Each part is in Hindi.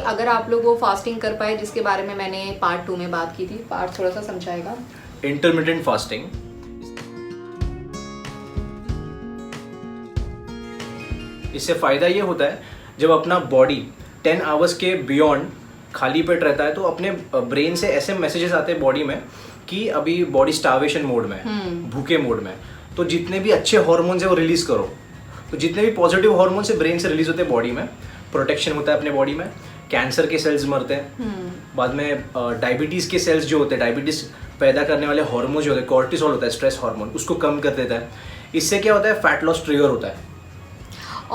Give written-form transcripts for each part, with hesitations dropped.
अगर आप लोग वो फास्टिंग कर पाए, जिसके बारे में मैंने पार्ट 2 में बात की थी, पार्ट थोड़ा सा समझाएगा। इंटरमिटेंट फास्टिंग, इससे फ़ायदा ये होता है जब अपना बॉडी 10 आवर्स के बियॉन्ड खाली पेट रहता है तो अपने ब्रेन से ऐसे मैसेजेस आते हैं बॉडी में कि अभी बॉडी स्टार्वेशन मोड में है, भूखे मोड में है, तो जितने भी अच्छे हार्मोन्स है वो रिलीज करो। तो जितने भी पॉजिटिव हार्मोन्स है ब्रेन से रिलीज होते हैं बॉडी में, प्रोटेक्शन होता है अपने बॉडी में, कैंसर के सेल्स मरते हैं, बाद में डायबिटीज़ के सेल्स जो होते हैं, डायबिटीज़ पैदा करने वाले हार्मोन जो होते हैं, कॉर्टिसोल होता है स्ट्रेस हार्मोन, उसको कम कर देता है। इससे क्या होता है, फैट लॉस ट्रिगर होता है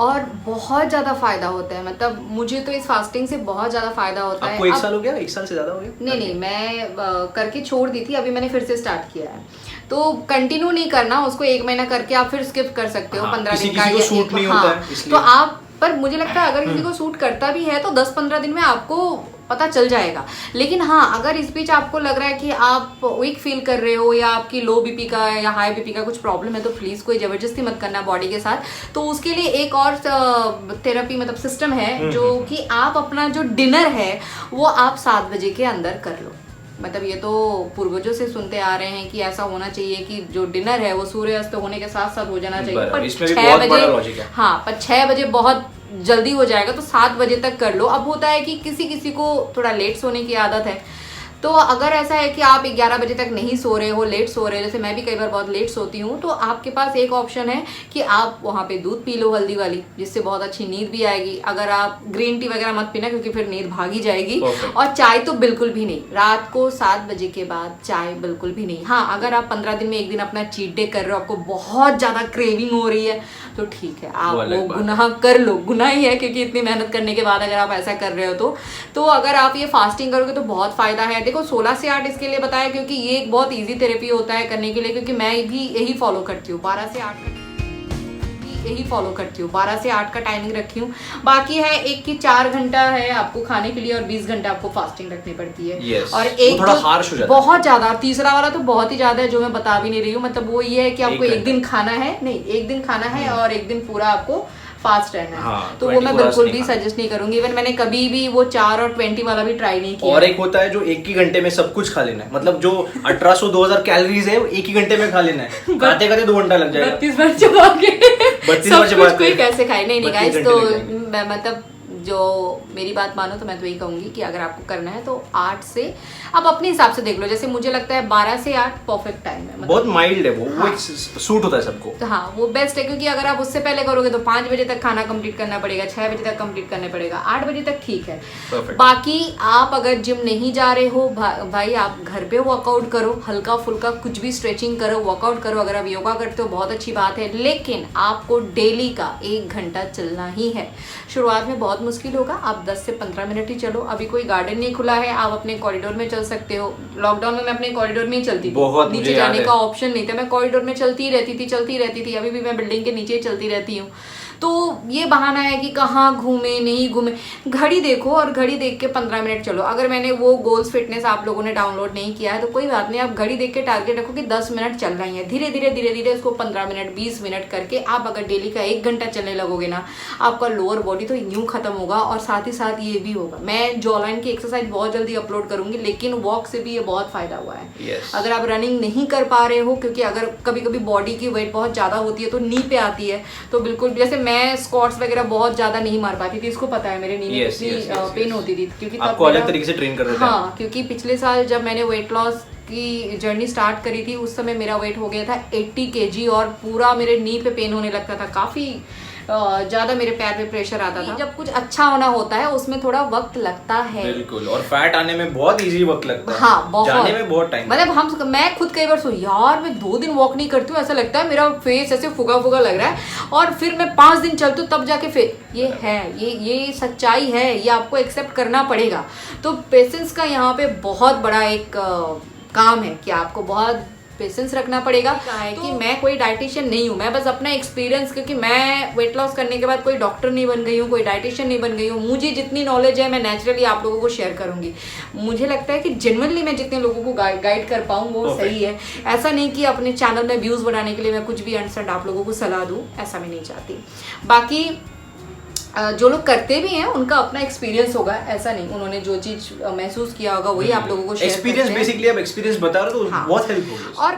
और बहुत ज़्यादा फायदा होता है। मतलब मुझे तो इस फास्टिंग से बहुत ज़्यादा फायदा होता है। आपको 1 साल हो गया? 1 साल से ज़्यादा हो गया? नहीं, मैं करके छोड़ दी थी, अभी मैंने फिर से स्टार्ट किया है। तो कंटिन्यू नहीं करना उसको, 1 महीना करके आप फिर स्किप कर सकते हो। 15 दिन का किसी को सूट नहीं होता है इसलिए। तो आप, पर मुझे लगता है अगर किसी को सूट करता भी है तो 10-15 दिन में आपको पता चल जाएगा। लेकिन हाँ, अगर इस बीच आपको लग रहा है कि आप वीक फील कर रहे हो या आपकी लो बीपी का या हाई बीपी का कुछ प्रॉब्लम है, तो प्लीज़ कोई ज़बरदस्ती मत करना बॉडी के साथ। तो उसके लिए एक और थेरेपी मतलब सिस्टम है जो कि आप अपना जो डिनर है वो आप 7 बजे के अंदर कर लो। मतलब ये तो पूर्वजों से सुनते आ रहे हैं कि ऐसा होना चाहिए कि जो डिनर है वो सूर्यास्त होने के साथ साथ हो जाना चाहिए। पर 6 बजे, हाँ, पर 6 बजे बहुत जल्दी हो जाएगा, तो 7 बजे तक कर लो। अब होता है कि किसी किसी को थोड़ा लेट सोने की आदत है, तो अगर ऐसा है कि आप 11 बजे तक नहीं सो रहे हो, लेट सो रहे हो, जैसे मैं भी कई बार बहुत लेट सोती हूँ, तो आपके पास एक ऑप्शन है कि आप वहाँ पे दूध पी लो हल्दी वाली, जिससे बहुत अच्छी नींद भी आएगी। अगर आप ग्रीन टी वगैरह मत पीना क्योंकि फिर नींद भागी जाएगी। और चाय तो बिल्कुल भी नहीं, रात को 7 बजे के बाद चाय बिल्कुल भी नहीं। हाँ, अगर आप 15 दिन में एक दिन अपना चीट डे कर रहे हो, आपको बहुत ज़्यादा क्रेविंग हो रही है, तो ठीक है, आप वो गुनाह कर लो। गुनाह ही है क्योंकि इतनी मेहनत करने के बाद अगर आप ऐसा कर रहे हो तो अगर आप ये फास्टिंग करोगे तो बहुत फायदा है। देखो 16 से 8 इसके लिए बताया क्योंकि ये एक बहुत इजी थेरेपी होता है करने के लिए, क्योंकि मैं भी यही फॉलो करती हूँ। 12 से 8 का टाइमिंग रखी हूँ। बाकी है एक की 4 घंटा है आपको खाने के लिए और 20 घंटा आपको फास्टिंग रखनी पड़ती है। और एक थोड़ा हार्श हो जाता है बहुत ज्यादा, और तीसरा वाला तो बहुत ही ज्यादा है जो मैं बता भी नहीं रही हूँ। मतलब वो ये है कि आपको एक दिन खाना है, नहीं, एक दिन खाना है और एक दिन पूरा आपको फास्ट रहना है। हाँ, तो वो मैं बिल्कुल भी सजेस्ट नहीं करूंगी। इवन मैंने कभी भी वो 4 और 20 वाला भी ट्राई नहीं किया। और एक होता है जो 1 ही घंटे में सब कुछ खा लेना है, मतलब जो 1800-2000 कैलोरीज है वो 1 ही घंटे में खा लेना है, खाते खाते 2 घंटा लग जाएगा। 32 बार चबा के 32 बार चबा के कोई कैसे खाए? नहीं गाइस, तो मैं मतलब जो मेरी बात मानो तो मैं तो यही कहूंगी कि अगर आपको करना है तो 8 से आप अपने हिसाब से देख लो। जैसे मुझे लगता है 12 से 8 परफेक्ट टाइम है। मतलब बहुत माइल्ड है वो, हाँ, वो सूट होता है सबको। तो हाँ, वो बेस्ट है, क्योंकि अगर आप उससे पहले करोगे तो 5 बजे तक खाना कंप्लीट करना पड़ेगा, 6 बजे तक कंप्लीट करना पड़ेगा, 8 बजे तक ठीक है। बाकी आप अगर जिम नहीं जा रहे हो भाई, आप घर पे वर्कआउट करो, हल्का फुल्का कुछ भी स्ट्रेचिंग करो, वर्कआउट करो। अगर आप योगा करते हो बहुत अच्छी बात है, लेकिन आपको डेली का 1 घंटा चलना ही है। शुरुआत में बहुत मुश्किल होगा, आप 10 से 15 मिनट ही चलो। अभी कोई गार्डन नहीं खुला है, आप अपने कॉरिडोर में चल सकते हो। लॉकडाउन में मैं अपने कॉरिडोर में ही चलती थी, नीचे जाने का ऑप्शन नहीं था, मैं कॉरिडोर में चलती रहती थी। अभी भी मैं बिल्डिंग के नीचे चलती रहती हूँ। तो ये बहाना है कि कहाँ घूमे नहीं घूमे, घड़ी देखो और घड़ी देख के 15 मिनट चलो। अगर मैंने वो गोल्स फिटनेस आप लोगों ने डाउनलोड नहीं किया है तो कोई बात नहीं, आप घड़ी देख के टारगेट रखो कि 10 मिनट चल रही है। धीरे धीरे उसको 15 मिनट 20 मिनट करके आप अगर डेली का 1 घंटा चलने लगोगे ना, आपका लोअर बॉडी तो यूं खत्म होगा। और साथ ही साथ ये भी होगा, मैं जॉलाइन की एक्सरसाइज बहुत जल्दी अपलोड करूंगी, लेकिन वॉक से भी ये बहुत फायदा हुआ है। अगर आप रनिंग नहीं कर पा रहे हो, क्योंकि अगर कभी कभी बॉडी की वेट बहुत ज्यादा होती है तो नी पे आती है, तो बिल्कुल, जैसे मैं स्क्वाट्स वगैरह बहुत ज्यादा नहीं मार पाती थी, इसको पता है मेरे नी में कितनी पेन होती थी, क्योंकि आपको अलग तरीके से ट्रेन कर देते हैं। हाँ, क्योंकि पिछले साल जब मैंने वेट लॉस की जर्नी स्टार्ट करी थी उस समय मेरा वेट हो गया था 80 kg और पूरा मेरे नी पे पेन होने लगता था, काफी ज्यादा मेरे पैर पे प्रेशर आता था। जब कुछ अच्छा होना होता है उसमें थोड़ा वक्त लगता है, बिल्कुल, और फैट आने में बहुत इजी वक्त लगता है। हाँ, बहुत, जाने में बहुत टाइम। मतलब मैं खुद कई बार यार मैं 2 दिन वॉक नहीं करती हूँ, ऐसा लगता है मेरा फेस ऐसे फुगा फुगा लग रहा है, और फिर मैं 5 दिन चलती हूँ तब जाके फिर ये सच्चाई है, ये आपको एक्सेप्ट करना पड़ेगा। तो पेशेंस का यहाँ पे बहुत बड़ा एक काम है कि आपको बहुत पेशेंस रखना पड़ेगा। है कि मैं कोई डाइटिशियन नहीं हूँ, मैं बस अपना एक्सपीरियंस, क्योंकि मैं वेट लॉस करने के बाद कोई डॉक्टर नहीं बन गई हूँ, कोई डाइटिशियन नहीं बन गई हूँ, मुझे जितनी नॉलेज है मैं नेचुरली आप लोगों को शेयर करूंगी। मुझे लगता है कि जेन्युइनली मैं जितने लोगों को गाइड कर पाऊँ वो सही है। ऐसा नहीं कि अपने चैनल में व्यूज बढ़ाने के लिए मैं कुछ भी अनसर्ट आप लोगों को सलाह दूँ, ऐसा मैं नहीं चाहती। बाकी जो लोग करते भी हैं उनका अपना एक्सपीरियंस होगा, ऐसा नहीं उन्होंने जो चीज महसूस किया होगा वही आप लोगों को शेयर एक्सपीरियंस, करते हैं। बेसिकली आप एक्सपीरियंस बता रहे हो तो हाँ। बहुत हेल्प होगी। और